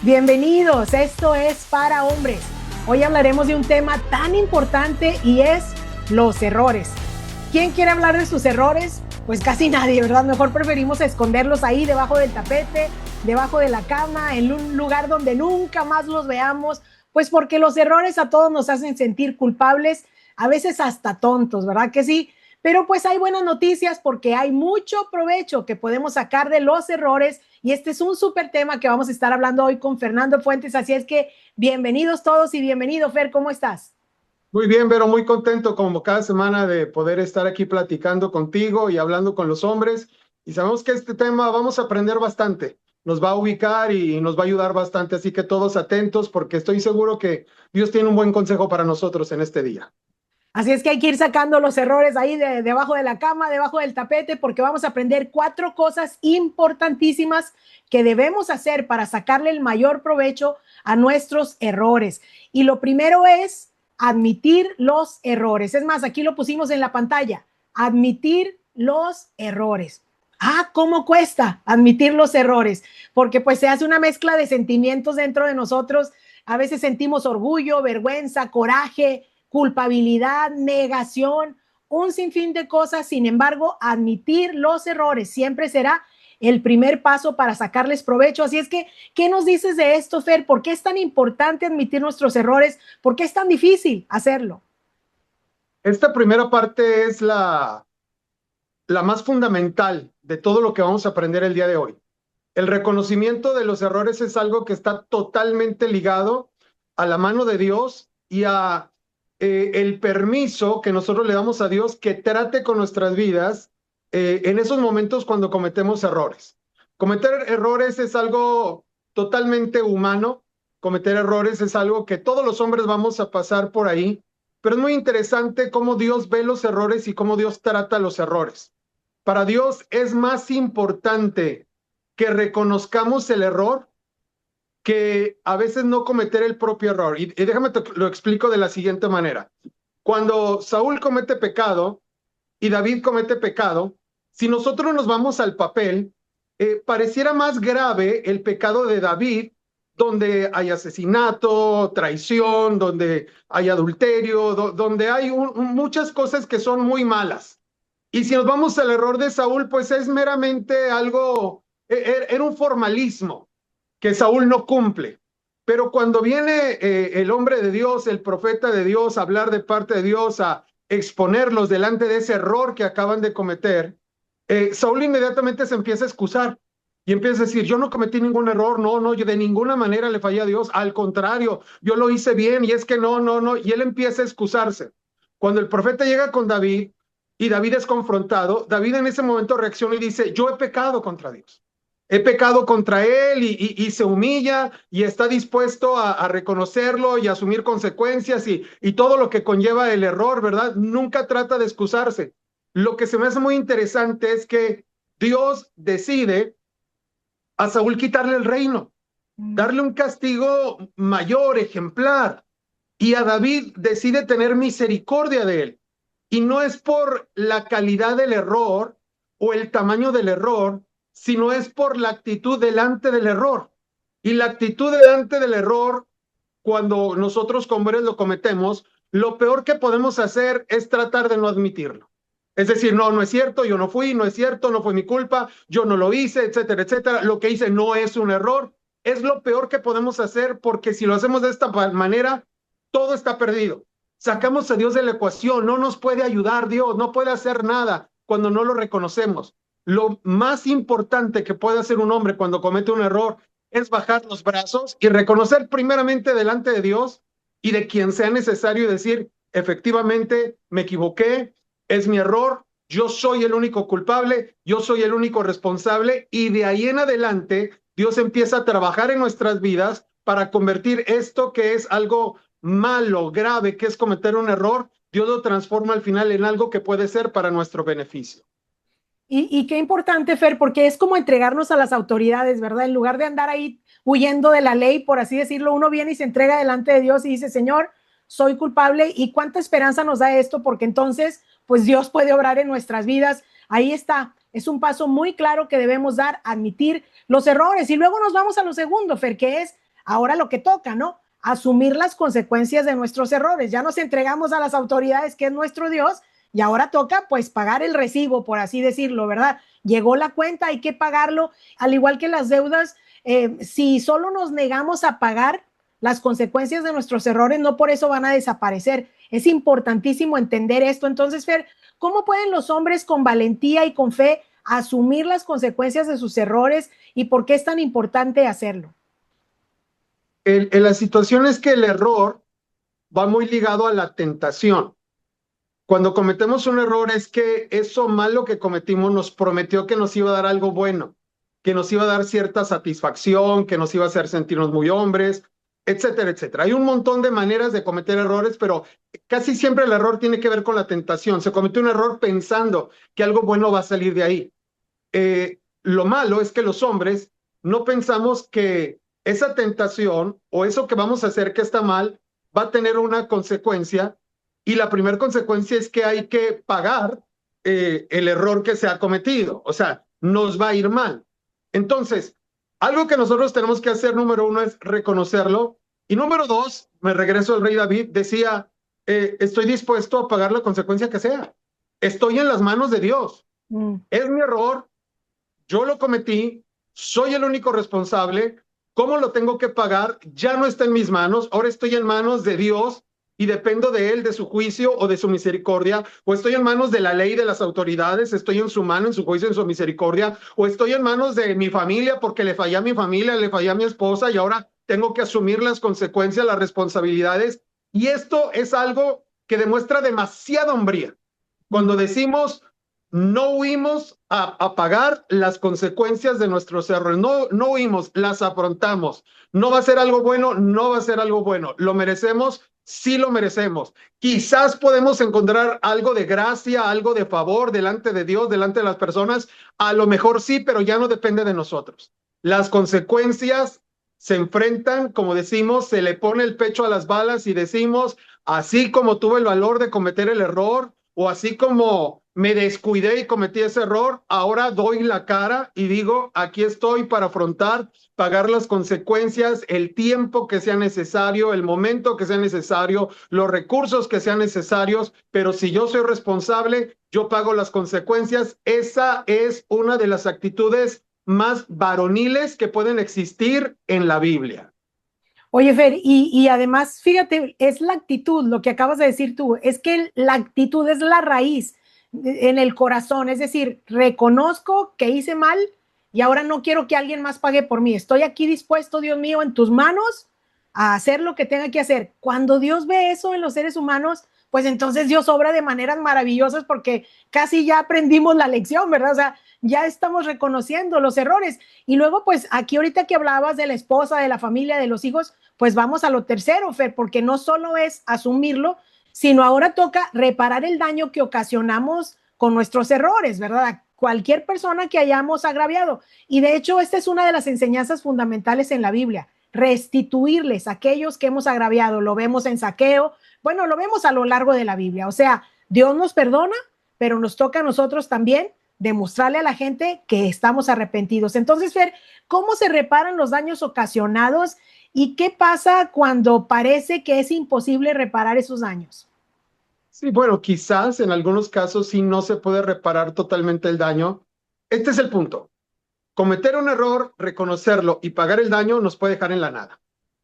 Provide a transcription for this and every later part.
Bienvenidos, esto es para hombres. Hoy hablaremos de un tema tan importante y es los errores. ¿Quién quiere hablar de sus errores? Pues casi nadie, ¿verdad? Mejor preferimos esconderlos ahí debajo del tapete, debajo de la cama, en un lugar donde nunca más los veamos, pues porque los errores a todos nos hacen sentir culpables, a veces hasta tontos, ¿verdad que sí? Pero pues hay buenas noticias porque hay mucho provecho que podemos sacar de los errores y este es un súper tema que vamos a estar hablando hoy con Fernando Fuentes, así es que bienvenidos todos y bienvenido Fer, ¿cómo estás? Muy bien, Vero, muy contento como cada semana de poder estar aquí platicando contigo y hablando con los hombres. Y sabemos que este tema vamos a aprender bastante, nos va a ubicar y nos va a ayudar bastante, así que todos atentos porque estoy seguro que Dios tiene un buen consejo para nosotros en este día. Así es que hay que ir sacando los errores ahí debajo de la cama, debajo del tapete, porque vamos a aprender 4 cosas importantísimas que debemos hacer para sacarle el mayor provecho a nuestros errores. Y lo primero es admitir los errores. Es más, aquí lo pusimos en la pantalla, admitir los errores. Ah, ¿cómo cuesta admitir los errores? Porque pues se hace una mezcla de sentimientos dentro de nosotros. A veces sentimos orgullo, vergüenza, coraje, culpabilidad, negación, un sinfín de cosas. Sin embargo, admitir los errores siempre será el primer paso para sacarles provecho. Así es que, ¿qué nos dices de esto, Fer? ¿Por qué es tan importante admitir nuestros errores? ¿Por qué es tan difícil hacerlo? Esta primera parte es la más fundamental de todo lo que vamos a aprender el día de hoy. El reconocimiento de los errores es algo que está totalmente ligado a la mano de Dios y a el permiso que nosotros le damos a Dios que trate con nuestras vidas en esos momentos cuando cometemos errores. Cometer errores es algo totalmente humano, cometer errores es algo que todos los hombres vamos a pasar por ahí, pero es muy interesante cómo Dios ve los errores y cómo Dios trata los errores. Para Dios es más importante que reconozcamos el error que a veces no cometer el propio error. Y déjame te lo explico de la siguiente manera. Cuando Saúl comete pecado y David comete pecado, si nosotros nos vamos al papel, pareciera más grave el pecado de David, donde hay asesinato, traición, donde hay adulterio, donde hay muchas cosas que son muy malas. Y si nos vamos al error de Saúl, pues es meramente algo, era un formalismo que Saúl no cumple. Pero cuando viene el hombre de Dios, el profeta de Dios, a hablar de parte de Dios, a exponerlos delante de ese error que acaban de cometer, Saúl inmediatamente se empieza a excusar y empieza a decir, yo no cometí ningún error, no, yo de ninguna manera le fallé a Dios, al contrario, yo lo hice bien y es que no, y él empieza a excusarse. Cuando el profeta llega con David y David es confrontado, David en ese momento reacciona y dice, yo he pecado contra Dios. He pecado contra él y se humilla y está dispuesto a reconocerlo y asumir consecuencias y todo lo que conlleva el error, ¿verdad? Nunca trata de excusarse. Lo que se me hace muy interesante es que Dios decide a Saúl quitarle el reino, darle un castigo mayor, ejemplar, y a David decide tener misericordia de él. Y no es por la calidad del error o el tamaño del error, sino es por la actitud delante del error. Y la actitud delante del error, cuando nosotros como hombres lo cometemos, lo peor que podemos hacer es tratar de no admitirlo. Es decir, no es cierto, yo no fui, no es cierto, no fue mi culpa, yo no lo hice, etcétera, etcétera. Lo que hice no es un error. Es lo peor que podemos hacer porque si lo hacemos de esta manera, todo está perdido. Sacamos a Dios de la ecuación, no nos puede ayudar Dios, no puede hacer nada cuando no lo reconocemos. Lo más importante que puede hacer un hombre cuando comete un error es bajar los brazos y reconocer primeramente delante de Dios y de quien sea necesario y decir, efectivamente, me equivoqué, es mi error, yo soy el único culpable, yo soy el único responsable y de ahí en adelante Dios empieza a trabajar en nuestras vidas para convertir esto que es algo malo, grave, que es cometer un error, Dios lo transforma al final en algo que puede ser para nuestro beneficio. Y qué importante, Fer, porque es como entregarnos a las autoridades, ¿verdad? En lugar de andar ahí huyendo de la ley, por así decirlo, uno viene y se entrega delante de Dios y dice, Señor, soy culpable. ¿Y cuánta esperanza nos da esto? Porque entonces, pues Dios puede obrar en nuestras vidas. Ahí está. Es un paso muy claro que debemos dar, admitir los errores. Y luego nos vamos a lo segundo, Fer, que es ahora lo que toca, ¿no? Asumir las consecuencias de nuestros errores. Ya nos entregamos a las autoridades, que es nuestro Dios, y ahora toca pues pagar el recibo, por así decirlo, ¿verdad? Llegó la cuenta, hay que pagarlo, al igual que las deudas. Si solo nos negamos a pagar las consecuencias de nuestros errores, no por eso van a desaparecer. Es importantísimo entender esto. Entonces, Fer, ¿cómo pueden los hombres con valentía y con fe asumir las consecuencias de sus errores y por qué es tan importante hacerlo? La situación es que el error va muy ligado a la tentación. Cuando cometemos un error es que eso malo que cometimos nos prometió que nos iba a dar algo bueno, que nos iba a dar cierta satisfacción, que nos iba a hacer sentirnos muy hombres, etcétera, etcétera. Hay un montón de maneras de cometer errores, pero casi siempre el error tiene que ver con la tentación. Se cometió un error pensando que algo bueno va a salir de ahí. Lo malo es que los hombres no pensamos que esa tentación o eso que vamos a hacer que está mal va a tener una consecuencia, y la primera consecuencia es que hay que pagar el error que se ha cometido. O sea, nos va a ir mal. Entonces, algo que nosotros tenemos que hacer, número uno, es reconocerlo. Y número dos, me regreso al rey David, decía, estoy dispuesto a pagar la consecuencia que sea. Estoy en las manos de Dios. Es mi error, yo lo cometí, soy el único responsable. ¿Cómo lo tengo que pagar? Ya no está en mis manos, ahora estoy en manos de Dios y dependo de Él, de su juicio o de su misericordia, o estoy en manos de la ley y de las autoridades, estoy en su mano, en su juicio, en su misericordia, o estoy en manos de mi familia porque le fallé a mi familia, le fallé a mi esposa y ahora tengo que asumir las consecuencias, las responsabilidades. Y esto es algo que demuestra demasiada hombría. Cuando decimos, no huimos a pagar las consecuencias de nuestros errores, no huimos, las afrontamos. No va a ser algo bueno, no va a ser algo bueno. ¿Lo merecemos? Sí lo merecemos. Quizás podemos encontrar algo de gracia, algo de favor delante de Dios, delante de las personas. A lo mejor sí, pero ya no depende de nosotros. Las consecuencias se enfrentan, como decimos, se le pone el pecho a las balas y decimos, así como tuve el valor de cometer el error, o así como me descuidé y cometí ese error, ahora doy la cara y digo, aquí estoy para afrontar, pagar las consecuencias, el tiempo que sea necesario, el momento que sea necesario, los recursos que sean necesarios, pero si yo soy responsable, yo pago las consecuencias. Esa es una de las actitudes más varoniles que pueden existir en la Biblia. Oye, Fer, y además, fíjate, es la actitud, lo que acabas de decir tú, es que la actitud es la raíz en el corazón, es decir, reconozco que hice mal y ahora no quiero que alguien más pague por mí. Estoy aquí dispuesto, Dios mío, en tus manos a hacer lo que tenga que hacer. Cuando Dios ve eso en los seres humanos, pues entonces Dios obra de maneras maravillosas porque casi ya aprendimos la lección, ¿verdad? O sea, ya estamos reconociendo los errores. Y luego, pues aquí ahorita que hablabas de la esposa, de la familia, de los hijos, pues vamos a lo tercero, Fer, porque no solo es asumirlo, sino ahora toca reparar el daño que ocasionamos con nuestros errores, ¿verdad? A cualquier persona que hayamos agraviado. Y de hecho, esta es una de las enseñanzas fundamentales en la Biblia, restituirles a aquellos que hemos agraviado. Lo vemos en Zaqueo, bueno, lo vemos a lo largo de la Biblia. O sea, Dios nos perdona, pero nos toca a nosotros también demostrarle a la gente que estamos arrepentidos. Entonces, Fer, ¿cómo se reparan los daños ocasionados y qué pasa cuando parece que es imposible reparar esos daños? Sí, bueno, quizás en algunos casos sí no se puede reparar totalmente el daño. Este es el punto. Cometer un error, reconocerlo y pagar el daño nos puede dejar en la nada.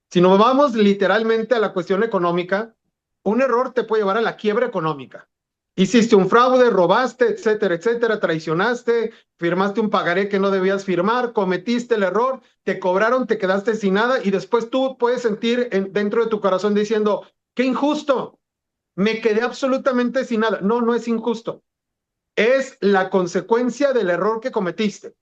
Si nos vamos literalmente a la cuestión económica, un error te puede llevar a la quiebra económica. Hiciste un fraude, robaste, etcétera, etcétera, traicionaste, firmaste un pagaré que no debías firmar, cometiste el error, te cobraron, te quedaste sin nada y después tú puedes sentir dentro de tu corazón diciendo, qué injusto, me quedé absolutamente sin nada. No, no es injusto. Es la consecuencia del error que cometiste.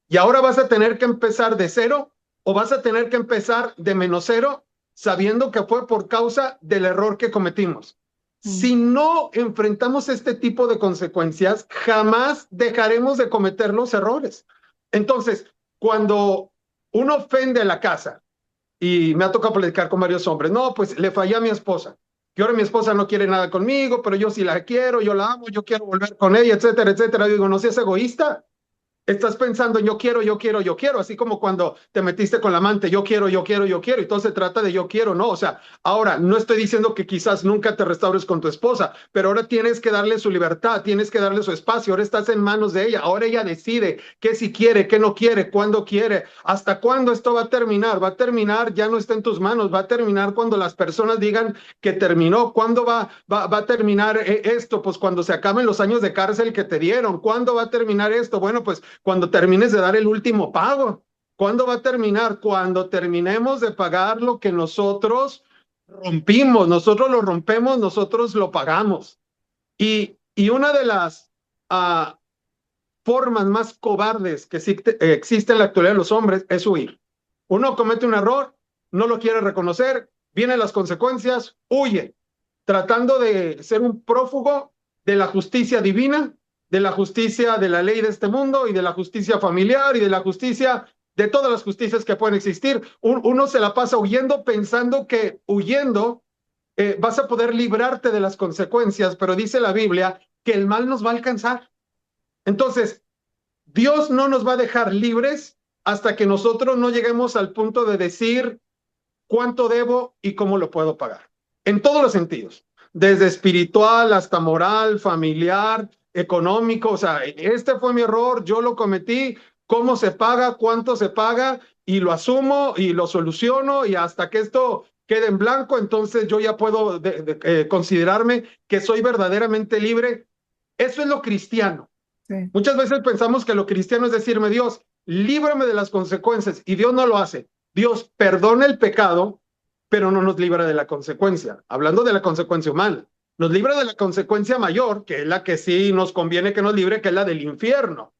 Y ahora vas a tener que empezar de cero o vas a tener que empezar de menos cero sabiendo que fue por causa del error que cometimos. Si no enfrentamos este tipo de consecuencias, jamás dejaremos de cometer los errores. Entonces, cuando uno ofende a la casa, y me ha tocado platicar con varios hombres, no, pues le fallé a mi esposa, que ahora mi esposa no quiere nada conmigo, pero yo sí la quiero, yo la amo, yo quiero volver con ella, etcétera, etcétera. Yo digo, no seas egoísta. estás pensando en yo quiero, yo quiero, yo quiero, así como cuando te metiste con la amante, yo quiero, yo quiero, yo quiero, y todo se trata de yo quiero, ¿no? O sea, ahora, no estoy diciendo que quizás nunca te restaures con tu esposa, pero ahora tienes que darle su libertad, tienes que darle su espacio, ahora estás en manos de ella, ahora ella decide qué si quiere, qué no quiere, cuándo quiere, hasta cuándo esto va a terminar, ya no está en tus manos, va a terminar cuando las personas digan que terminó, ¿cuándo va a terminar esto? Pues cuando se acaben los años de cárcel que te dieron, ¿cuándo va a terminar esto? Bueno, pues cuando termines de dar el último pago. ¿Cuándo va a terminar? Cuando terminemos de pagar lo que nosotros rompimos, nosotros lo rompemos, nosotros lo pagamos. Y una de las formas más cobardes que existe en la actualidad de los hombres es huir. Uno comete un error, no lo quiere reconocer, vienen las consecuencias, huye, tratando de ser un prófugo de la justicia divina, de la justicia de la ley de este mundo y de la justicia familiar y de la justicia de todas las justicias que pueden existir. Uno se la pasa huyendo pensando que huyendo vas a poder librarte de las consecuencias, pero dice la Biblia que el mal nos va a alcanzar. Entonces, Dios no nos va a dejar libres hasta que nosotros no lleguemos al punto de decir cuánto debo y cómo lo puedo pagar. En todos los sentidos, desde espiritual hasta moral, familiar, económico. O sea, este fue mi error, yo lo cometí, cómo se paga, cuánto se paga, y lo asumo y lo soluciono, y hasta que esto quede en blanco, entonces yo ya puedo considerarme que soy verdaderamente libre. Eso es lo cristiano. Sí. Muchas veces pensamos que lo cristiano es decirme, Dios, líbrame de las consecuencias, y Dios no lo hace. Dios perdona el pecado, pero no nos libra de la consecuencia. Hablando de la consecuencia humana, nos libra de la consecuencia mayor, que es la que sí nos conviene que nos libre, que es la del infierno.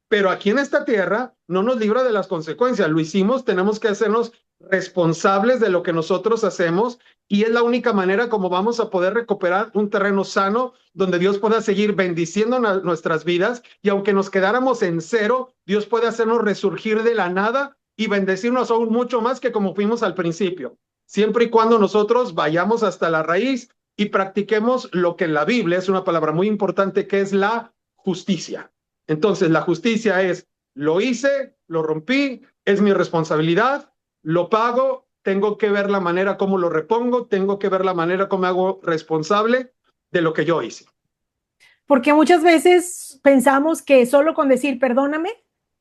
Pero aquí en esta tierra no nos libra de las consecuencias. Lo hicimos, tenemos que hacernos responsables de lo que nosotros hacemos, y es la única manera como vamos a poder recuperar un terreno sano donde Dios pueda seguir bendiciendo nuestras vidas, y aunque nos quedáramos en cero, Dios puede hacernos resurgir de la nada y bendecirnos aún mucho más que como fuimos al principio, siempre y cuando nosotros vayamos hasta la raíz y practiquemos lo que en la Biblia es una palabra muy importante, que es la justicia. Entonces, la justicia es, lo hice, lo rompí, es mi responsabilidad, lo pago, tengo que ver la manera como lo repongo, tengo que ver la manera como me hago responsable de lo que yo hice. Porque muchas veces pensamos que solo con decir perdóname,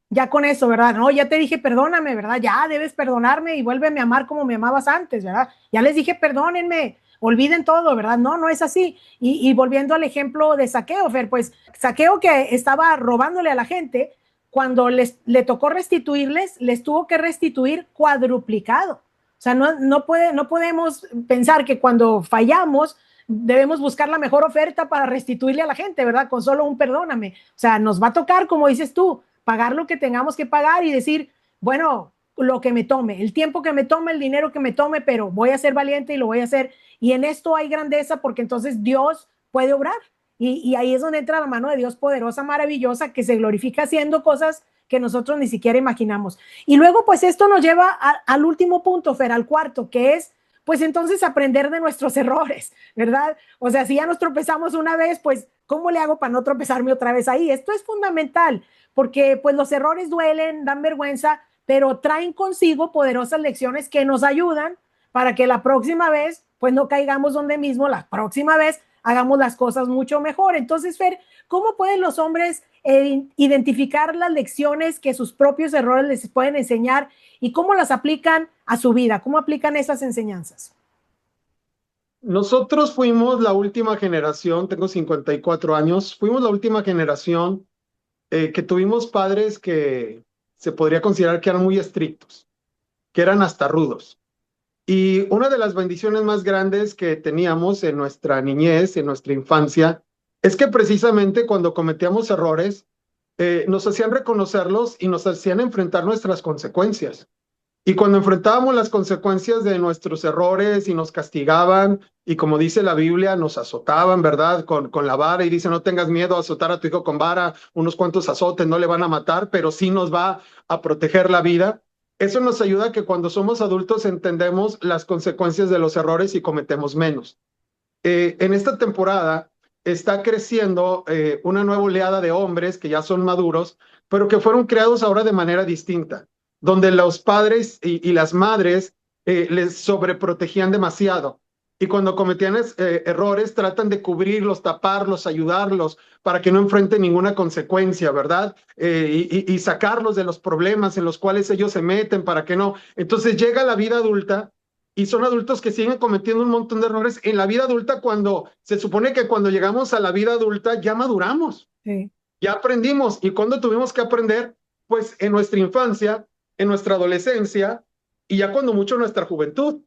ya con eso, ¿verdad? No, ya te dije perdóname, ¿verdad? Ya debes perdonarme y vuélveme a amar como me amabas antes, ¿verdad? Ya les dije perdónenme, olviden todo, ¿verdad? No, no es así. Y volviendo al ejemplo de Saqueo, Fer, pues Saqueo, que estaba robándole a la gente, cuando le tocó restituirles, les tuvo que restituir cuadruplicado. O sea, no podemos pensar que cuando fallamos debemos buscar la mejor oferta para restituirle a la gente, ¿verdad? Con solo un perdóname. O sea, nos va a tocar, como dices tú, pagar lo que tengamos que pagar y decir, bueno, lo que me tome, el tiempo que me tome, el dinero que me tome, pero voy a ser valiente y lo voy a hacer. Y en esto hay grandeza, porque entonces Dios puede obrar. Y ahí es donde entra la mano de Dios poderosa, maravillosa, que se glorifica haciendo cosas que nosotros ni siquiera imaginamos. Y luego, pues esto nos lleva al último punto, Fer, al cuarto, que es pues entonces aprender de nuestros errores, ¿verdad? O sea, si ya nos tropezamos una vez, pues, ¿cómo le hago para no tropezarme otra vez ahí? Esto es fundamental, porque pues los errores duelen, dan vergüenza, pero traen consigo poderosas lecciones que nos ayudan para que la próxima vez, pues no caigamos donde mismo, la próxima vez hagamos las cosas mucho mejor. Entonces, Fer, ¿cómo pueden los hombres identificar las lecciones que sus propios errores les pueden enseñar y cómo las aplican a su vida? ¿Cómo aplican esas enseñanzas? Nosotros fuimos la última generación, tengo 54 años, fuimos la última generación que tuvimos padres que se podría considerar que eran muy estrictos, que eran hasta rudos. Y una de las bendiciones más grandes que teníamos en nuestra niñez, en nuestra infancia, es que precisamente cuando cometíamos errores, nos hacían reconocerlos y nos hacían enfrentar nuestras consecuencias. Y cuando enfrentábamos las consecuencias de nuestros errores y nos castigaban, y como dice la Biblia, nos azotaban, ¿verdad? Con la vara, y dice, no tengas miedo a azotar a tu hijo con vara, unos cuantos azotes no le van a matar, pero sí nos va a proteger la vida. Eso nos ayuda a que cuando somos adultos entendemos las consecuencias de los errores y cometemos menos. En esta temporada está creciendo una nueva oleada de hombres que ya son maduros, pero que fueron creados ahora de manera distinta, donde los padres y las madres les sobreprotegían demasiado. Y cuando cometían errores, tratan de cubrirlos, taparlos, ayudarlos para que no enfrenten ninguna consecuencia, ¿verdad? Y sacarlos de los problemas en los cuales ellos se meten para que no. Entonces llega la vida adulta y son adultos que siguen cometiendo un montón de errores en la vida adulta cuando se supone que cuando llegamos a la vida adulta ya maduramos, Sí. ya aprendimos. ¿Y cuando tuvimos que aprender? Pues en nuestra infancia, en nuestra adolescencia y ya cuando mucho en nuestra juventud,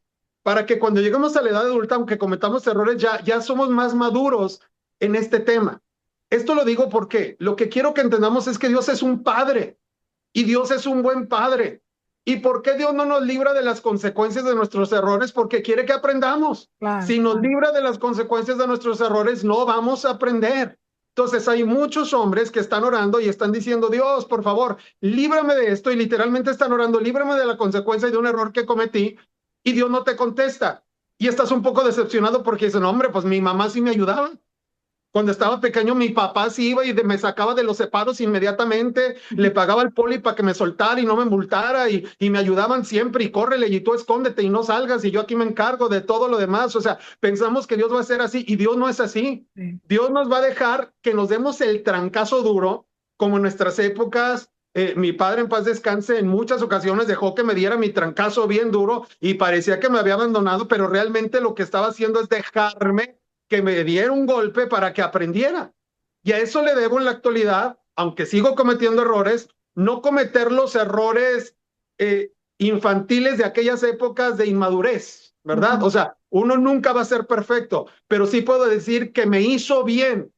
para que cuando lleguemos a la edad adulta, aunque cometamos errores, ya somos más maduros en este tema. Esto lo digo porque lo que quiero que entendamos es que Dios es un padre y Dios es un buen padre. ¿Y por qué Dios no nos libra de las consecuencias de nuestros errores? Porque quiere que aprendamos. Claro, Si nos claro. libra de las consecuencias de nuestros errores, no vamos a aprender. Entonces hay muchos hombres que están orando y están diciendo, Dios, por favor, líbrame de esto. Y literalmente están orando, líbrame de la consecuencia de un error que cometí. Y Dios no te contesta. Y estás un poco decepcionado porque dicen, hombre, pues mi mamá sí me ayudaba. Cuando estaba pequeño, mi papá sí iba y me sacaba de los separos inmediatamente, le pagaba el poli para que me soltara y no me multara y me ayudaban siempre y córrele y tú escóndete y no salgas y yo aquí me encargo de todo lo demás. O sea, pensamos que Dios va a ser así y Dios no es así. Sí. Dios nos va a dejar que nos demos el trancazo duro, como en nuestras épocas. Mi padre en paz descanse en muchas ocasiones dejó que me diera mi trancazo bien duro y parecía que me había abandonado, pero realmente lo que estaba haciendo es dejarme que me diera un golpe para que aprendiera. Y a eso le debo en la actualidad, aunque sigo cometiendo errores, no cometer los errores infantiles de aquellas épocas de inmadurez, ¿verdad? Ujú. O sea, uno nunca va a ser perfecto, pero sí puedo decir que me hizo bien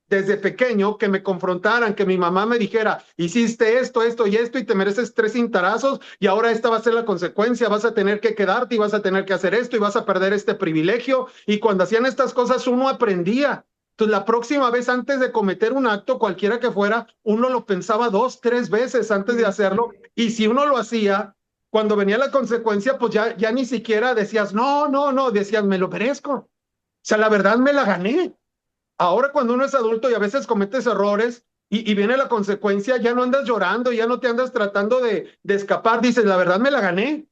desde pequeño que me confrontaran, que mi mamá me dijera, hiciste esto, esto y esto y te mereces 3 cintarazos y ahora esta va a ser la consecuencia, vas a tener que quedarte y vas a tener que hacer esto y vas a perder este privilegio. Y cuando hacían estas cosas uno aprendía. Entonces la próxima vez antes de cometer un acto, cualquiera que fuera, uno lo pensaba 2, 3 veces antes de Sí. hacerlo y si uno lo hacía, cuando venía la consecuencia, pues ya ni siquiera decías, no, no, no, decías, me lo merezco. O sea, la verdad me la gané. Ahora cuando uno es adulto y a veces cometes errores y viene la consecuencia, ya no andas llorando, ya no te andas tratando de escapar, dices, la verdad me la gané,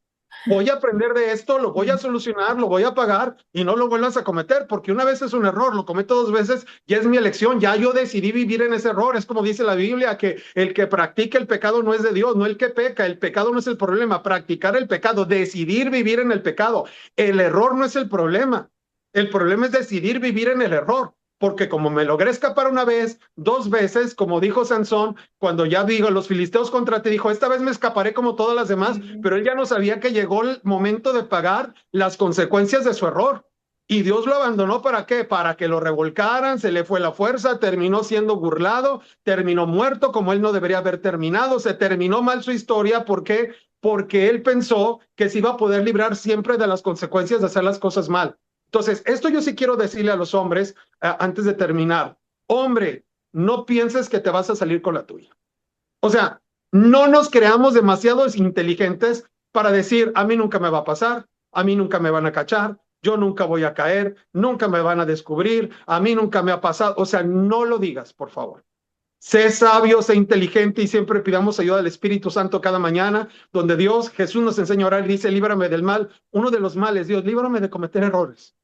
voy a aprender de esto, lo voy a Sí. solucionar, lo voy a pagar y no lo vuelvas a cometer, porque una vez es un error, lo cometo 2 veces, ya es mi elección, ya yo decidí vivir en ese error, es como dice la Biblia, que el que practica el pecado no es de Dios, no el que peca, el pecado no es el problema, practicar el pecado, decidir vivir en el pecado, el error no es el problema es decidir vivir en el error. Porque como me logré escapar una vez, 2 veces, como dijo Sansón, cuando ya digo, los filisteos contra ti, dijo, esta vez me escaparé como todas las demás, Sí. pero él ya no sabía que llegó el momento de pagar las consecuencias de su error. Y Dios lo abandonó ¿para qué? Para que lo revolcaran, se le fue la fuerza, terminó siendo burlado, terminó muerto como él no debería haber terminado, se terminó mal su historia, ¿por qué? Porque él pensó que se iba a poder librar siempre de las consecuencias de hacer las cosas mal. Entonces, esto yo sí quiero decirle a los hombres antes de terminar. Hombre, no pienses que te vas a salir con la tuya. O sea, no nos creamos demasiados inteligentes para decir, a mí nunca me va a pasar, a mí nunca me van a cachar, yo nunca voy a caer, nunca me van a descubrir, a mí nunca me ha pasado. O sea, no lo digas, por favor. Sé sabio, sé inteligente y siempre pidamos ayuda del Espíritu Santo cada mañana, donde Dios, Jesús nos enseña a orar y dice, líbrame del mal. Uno de los males, Dios, líbrame de cometer errores.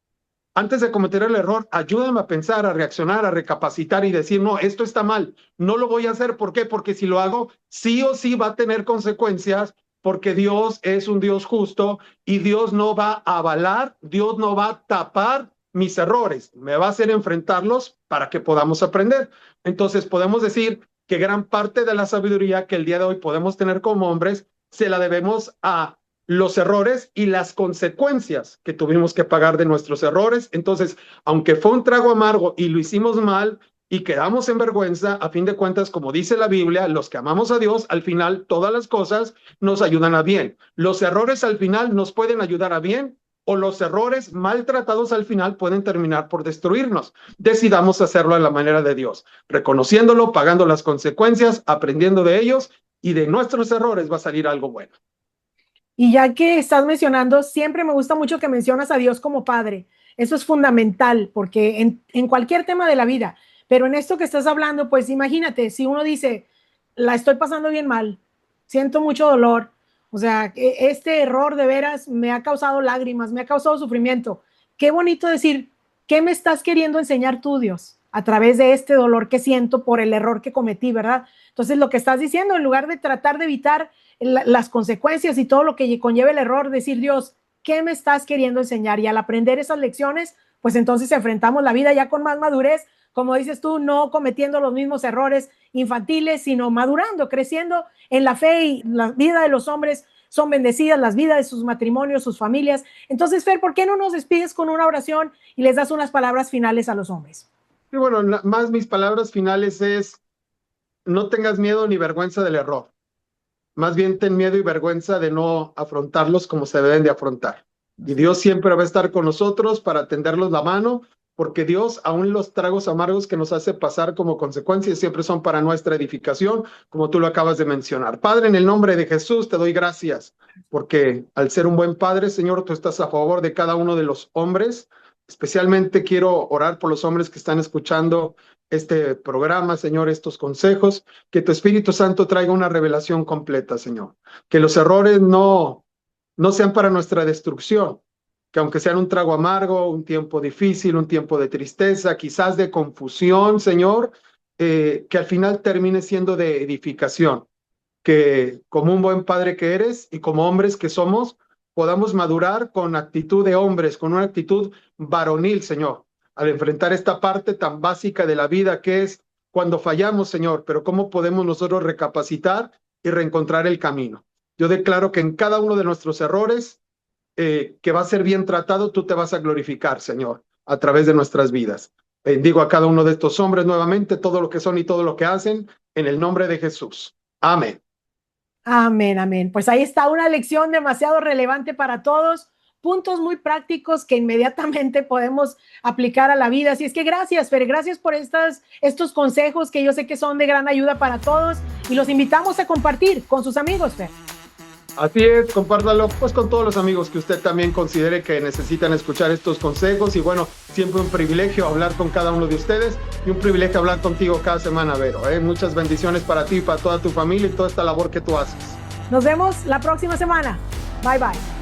Antes de cometer el error, ayúdame a pensar, a reaccionar, a recapacitar y decir, no, esto está mal, no lo voy a hacer. ¿Por qué? Porque si lo hago, sí o sí va a tener consecuencias, porque Dios es un Dios justo y Dios no va a avalar, Dios no va a tapar mis errores, me va a hacer enfrentarlos para que podamos aprender. Entonces podemos decir que gran parte de la sabiduría que el día de hoy podemos tener como hombres se la debemos a los errores y las consecuencias que tuvimos que pagar de nuestros errores. Entonces, aunque fue un trago amargo y lo hicimos mal y quedamos en vergüenza, a fin de cuentas, como dice la Biblia, los que amamos a Dios, al final todas las cosas nos ayudan a bien. Los errores al final nos pueden ayudar a bien o los errores maltratados al final pueden terminar por destruirnos. Decidamos hacerlo a la manera de Dios, reconociéndolo, pagando las consecuencias, aprendiendo de ellos y de nuestros errores va a salir algo bueno. Y ya que estás mencionando, siempre me gusta mucho que mencionas a Dios como Padre. Eso es fundamental porque en cualquier tema de la vida, pero en esto que estás hablando, pues imagínate, si uno dice, la estoy pasando bien mal, siento mucho dolor, o sea, este error de veras me ha causado lágrimas, me ha causado sufrimiento. Qué bonito decir, ¿qué me estás queriendo enseñar tú, Dios, a través de este dolor que siento por el error que cometí, ¿verdad? Entonces, lo que estás diciendo, en lugar de tratar de evitar las consecuencias y todo lo que conlleva el error, decir, Dios, ¿qué me estás queriendo enseñar? Y al aprender esas lecciones, pues entonces enfrentamos la vida ya con más madurez, como dices tú, no cometiendo los mismos errores infantiles, sino madurando, creciendo en la fe, y la vida de los hombres son bendecidas, las vidas de sus matrimonios, sus familias. Entonces, Fer, ¿por qué no nos despides con una oración y les das unas palabras finales a los hombres? Y bueno, más mis palabras finales es, no tengas miedo ni vergüenza del error. Más bien ten miedo y vergüenza de no afrontarlos como se deben de afrontar. Y Dios siempre va a estar con nosotros para tenderlos la mano, porque Dios, aún los tragos amargos que nos hace pasar como consecuencia, siempre son para nuestra edificación, como tú lo acabas de mencionar. Padre, en el nombre de Jesús te doy gracias, porque al ser un buen padre, Señor, tú estás a favor de cada uno de los hombres. Especialmente quiero orar por los hombres que están escuchando este programa, Señor, estos consejos, que tu Espíritu Santo traiga una revelación completa, Señor. Que los errores no sean para nuestra destrucción, que aunque sean un trago amargo, un tiempo difícil, un tiempo de tristeza, quizás de confusión, Señor, que al final termine siendo de edificación. Que como un buen padre que eres y como hombres que somos, podamos madurar con actitud de hombres, con una actitud varonil, Señor, al enfrentar esta parte tan básica de la vida que es cuando fallamos, Señor, pero cómo podemos nosotros recapacitar y reencontrar el camino. Yo declaro que en cada uno de nuestros errores, que va a ser bien tratado, tú te vas a glorificar, Señor, a través de nuestras vidas. Bendigo a cada uno de estos hombres nuevamente, todo lo que son y todo lo que hacen, en el nombre de Jesús. Amén. Amén, amén. Pues ahí está una lección demasiado relevante para todos, puntos muy prácticos que inmediatamente podemos aplicar a la vida. Así es que gracias, Fer, gracias por estos consejos que yo sé que son de gran ayuda para todos y los invitamos a compartir con sus amigos, Fer. Así es, compártalo pues con todos los amigos que usted también considere que necesitan escuchar estos consejos. Y bueno, siempre un privilegio hablar con cada uno de ustedes y un privilegio hablar contigo cada semana, Vero. Muchas bendiciones para ti, para toda tu familia y toda esta labor que tú haces. Nos vemos la próxima semana. Bye, bye.